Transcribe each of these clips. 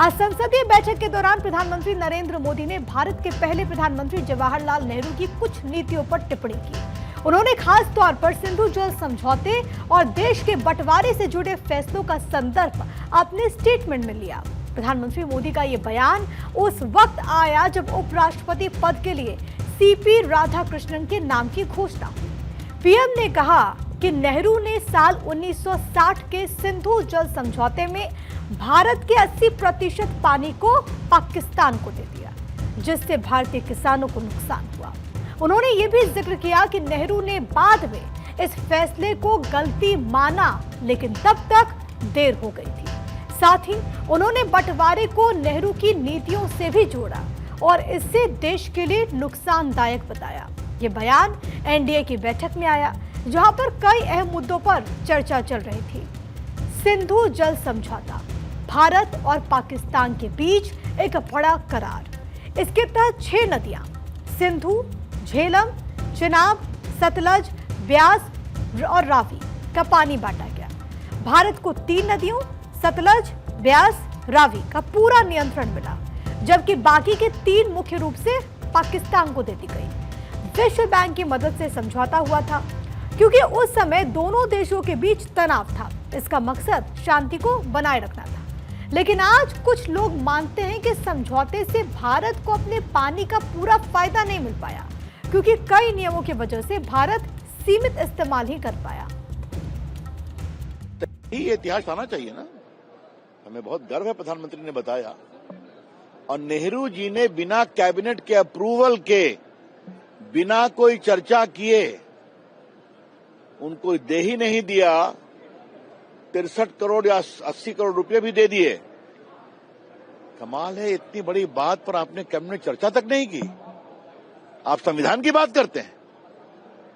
आज संसदीय बैठक के दौरान प्रधानमंत्री नरेंद्र मोदी ने भारत के पहले प्रधानमंत्री जवाहरलाल नेहरू की कुछ नीतियों पर टिप्पणी की। उन्होंने खास तौर पर सिंधु जल समझौते और देश के बंटवारे से जुड़े फैसलों का संदर्भ अपने स्टेटमेंट में लिया। प्रधानमंत्री मोदी का ये बयान उस वक्त आया जब उपराष्ट्रपति पद के लिए सीपी राधाकृष्णन के नाम की घोषणा हुई। पीएम ने कहा कि नेहरू ने साल 1960 के सिंधु जल समझौते में भारत के 80% पानी को पाकिस्तान को दे दिया, जिससे भारतीय किसानों को नुकसान हुआ। उन्होंने ये भी जिक्र किया कि नेहरू ने बाद में इस फैसले को गलती माना, लेकिन तब तक देर हो गई थी। साथ ही उन्होंने बंटवारे को नेहरू की नीतियों से भी जोड़ा और इससे देश के लिए नुकसानदायक बताया। ये बयान एनडीए की बैठक में आया, जहां पर कई अहम मुद्दों पर चर्चा चल रही थी। सिंधु जल समझौता, भारत और पाकिस्तान के बीच एक बड़ा करार। इसके तहत 6 नदियां सिंधु, झेलम, चिनाब, सतलज, ब्यास और रावी का पानी बांटा गया। भारत को 3 नदियों सतलज, ब्यास, रावी का पूरा नियंत्रण मिला, जबकि बाकी के 3 मुख्य रूप से पाकिस्तान को दे दी गई। विश्व बैंक की मदद से समझौता हुआ था, क्योंकि उस समय दोनों देशों के बीच तनाव था। इसका मकसद शांति को बनाए रखना था। लेकिन आज कुछ लोग मानते हैं कि समझौते से भारत को अपने पानी का पूरा फायदा नहीं मिल पाया, क्योंकि कई नियमों की वजह से भारत सीमित इस्तेमाल ही कर पाया। ये इतिहास आना चाहिए ना। हमें बहुत गर्व है, प्रधानमंत्री ने बताया। और नेहरू जी ने बिना कैबिनेट के अप्रूवल के, बिना कोई चर्चा किए उनको दे ही नहीं दिया। 63 करोड़ या 80 करोड़ रुपए भी दे दिए। कमाल है, इतनी बड़ी बात पर आपने कैबिनेट चर्चा तक नहीं की। आप संविधान की बात करते हैं।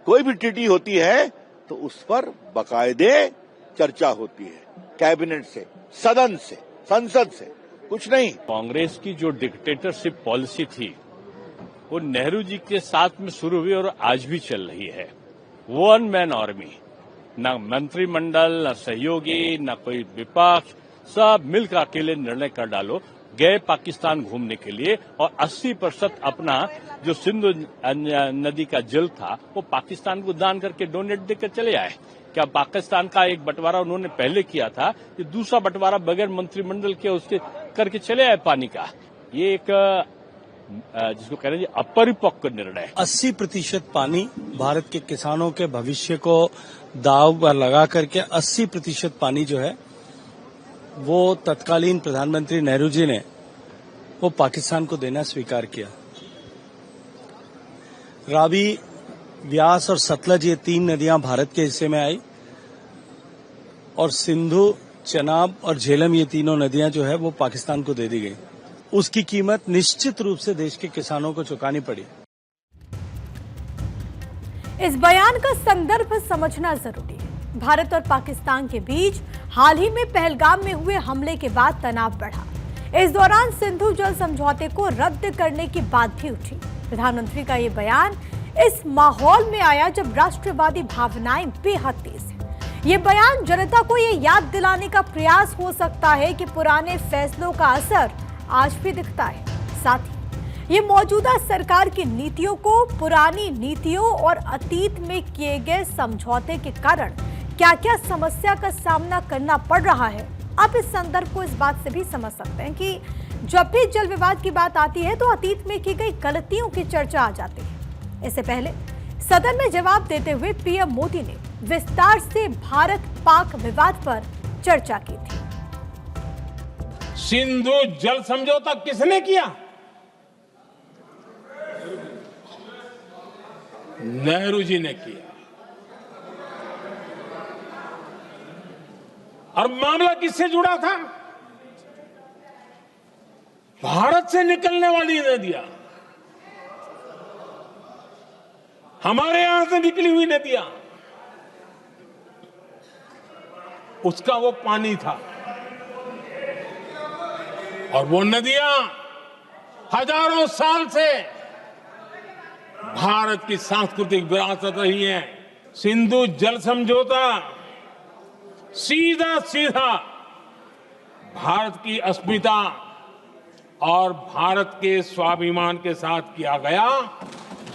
कोई भी ट्रीटी होती है तो उस पर बाकायदे चर्चा होती है, कैबिनेट से, सदन से, संसद से, कुछ नहीं। कांग्रेस की जो डिक्टेटरशिप पॉलिसी थी वो नेहरू जी के साथ में शुरू हुई और आज भी चल रही है। वन मैन आर्मी, न मंत्रिमंडल, न सहयोगी, न कोई विपक्ष, सब मिलकर अकेले निर्णय कर डालो। गए पाकिस्तान घूमने के लिए और 80% अपना जो सिंधु नदी का जल था वो पाकिस्तान को दान करके डोनेट देकर चले आए। क्या पाकिस्तान का एक बंटवारा उन्होंने पहले किया था, कि दूसरा बंटवारा बगैर मंत्रिमंडल के उसके करके चले आए पानी का। ये एक जिसको कह रहे हैं अपरिपक्व निर्णय। 80% पानी भारत के किसानों के भविष्य को दांव पर लगा करके 80% पानी जो है वो तत्कालीन प्रधानमंत्री नेहरू जी ने वो पाकिस्तान को देना स्वीकार किया। रावी, व्यास और सतलज ये 3 नदियां भारत के हिस्से में आई और सिंधु, चनाब और झेलम ये तीनों नदियां जो है वो पाकिस्तान को दे दी गई। उसकी कीमत निश्चित रूप से देश के किसानों को चुकानी पड़ी। इस बयान का संदर्भ समझना जरूरी है। भारत और पाकिस्तान के बीच हाल ही में पहलगाम में हुए हमले के बाद तनाव बढ़ा। इस दौरान सिंधु जल समझौते को रद्द करने की बात भी उठी। प्रधानमंत्री का ये बयान इस माहौल में आया जब राष्ट्रवादी भावनाएं बेहद तेज हैं। ये बयान जनता को ये याद दिलाने का प्रयास हो सकता है कि पुराने फैसलों का असर आज भी दिखता है। साथ ही ये मौजूदा सरकार की नीतियों को पुरानी नीतियों और अतीत में किए गए समझौते के कारण क्या क्या समस्या का सामना करना पड़ रहा है। आप इस संदर्भ को इस बात से भी समझ सकते हैं कि जब भी जल विवाद की बात आती है तो अतीत में की गई गलतियों की चर्चा आ जाती है। इससे पहले सदन में जवाब देते हुए पीएम मोदी ने विस्तार से भारत पाक विवाद पर चर्चा की थी। सिंधु जल समझौता किसने किया? नेहरू जी ने किया। और मामला किससे जुड़ा था? भारत से निकलने वाली नदियां, हमारे यहां से निकली हुई नदियां, उसका वो पानी था। और वो नदियां हजारों साल से भारत की सांस्कृतिक विरासत रही है। सिंधु जल समझौता सीधा सीधा भारत की अस्मिता और भारत के स्वाभिमान के साथ किया गया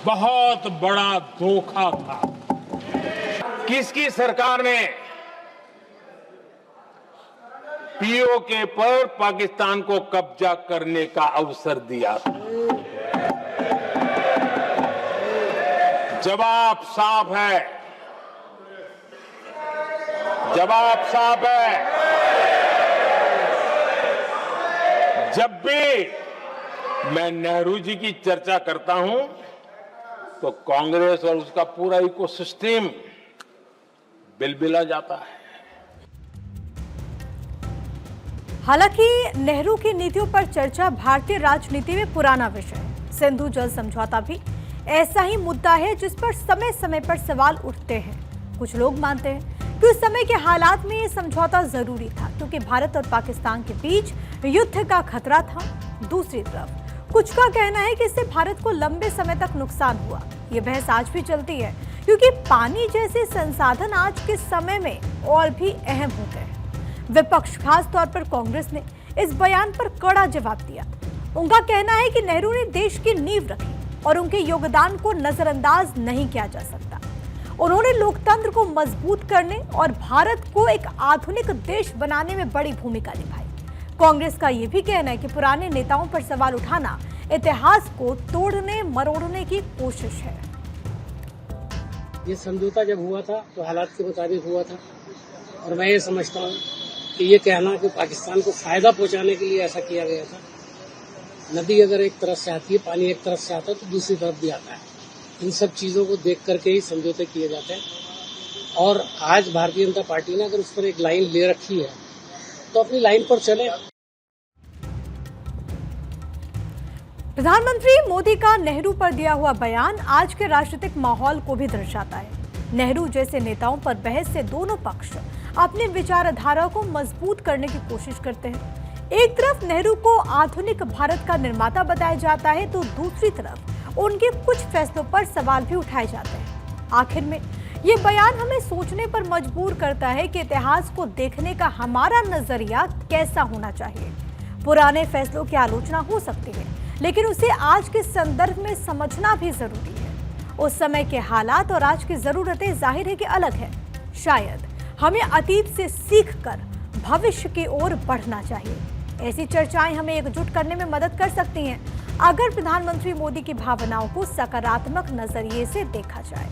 बहुत बड़ा धोखा था। किसकी सरकार ने पीओके पर पाकिस्तान को कब्जा करने का अवसर दिया था? जवाब साफ है, जवाब साफ है। जब भी मैं नेहरू जी की चर्चा करता हूं तो कांग्रेस और उसका पूरा इकोसिस्टम बिलबिला जाता है। हालांकि नेहरू की नीतियों पर चर्चा भारतीय राजनीति में पुराना विषय है। सिंधु जल समझौता भी ऐसा ही मुद्दा है जिस पर समय समय पर सवाल उठते हैं। कुछ लोग मानते हैं कि उस समय के हालात में यह समझौता जरूरी था क्योंकि भारत और पाकिस्तान के बीच युद्ध का खतरा था। दूसरी तरफ कुछ का कहना है कि इससे भारत को लंबे समय तक नुकसान हुआ। ये बहस आज भी चलती है क्योंकि पानी जैसे संसाधन आज के समय में और भी अहम हो गए हैं। विपक्ष खास तौर पर कांग्रेस ने इस बयान पर कड़ा जवाब दिया। उनका कहना है कि नेहरू ने देश की नींव रखी और उनके योगदान को नजरअंदाज नहीं किया जा सकता। उन्होंने लोकतंत्र को मजबूत करने और भारत को एक आधुनिक देश बनाने में बड़ी भूमिका निभाई। कांग्रेस का यह भी कहना है कि पुराने नेताओं पर सवाल उठाना इतिहास को तोड़ने मरोड़ने की कोशिश है। ये समझौता जब हुआ था तो हालात के मुताबिक हुआ था और मैं ये समझता हूँ कि ये कहना कि पाकिस्तान को फायदा पहुंचाने के लिए ऐसा किया गया था। नदी अगर एक तरफ से आती है, पानी एक तरफ से आता है तो दूसरी तरफ भी आता है। इन सब चीजों को देख करके ही समझौते किए जाते हैं और आज भारतीय जनता पार्टी ने अगर उस पर एक लाइन ले रखी है तो अपनी लाइन पर चले। प्रधानमंत्री मोदी का नेहरू पर दिया हुआ बयान आज के राजनीतिक माहौल को भी दर्शाता है। नेहरू जैसे नेताओं पर बहस से दोनों पक्ष अपनी विचारधारा को मजबूत करने की कोशिश करते हैं। एक तरफ नेहरू को आधुनिक भारत का निर्माता बताया जाता है तो दूसरी तरफ उनके कुछ फैसलों पर सवाल भी उठाए जाते हैं। आखिर में ये बयान हमें सोचने पर मजबूर करता है कि इतिहास को देखने का हमारा नजरिया कैसा होना चाहिए। पुराने फैसलों की आलोचना हो सकती है लेकिन उसे आज के संदर्भ में समझना भी जरूरी है। उस समय के हालात और आज की जरूरतें जाहिर है कि अलग है। शायद हमें अतीत से सीखकर भविष्य की ओर बढ़ना चाहिए। ऐसी चर्चाएं हमें एकजुट करने में मदद कर सकती हैं अगर प्रधानमंत्री मोदी की भावनाओं को सकारात्मक नजरिए से देखा जाए।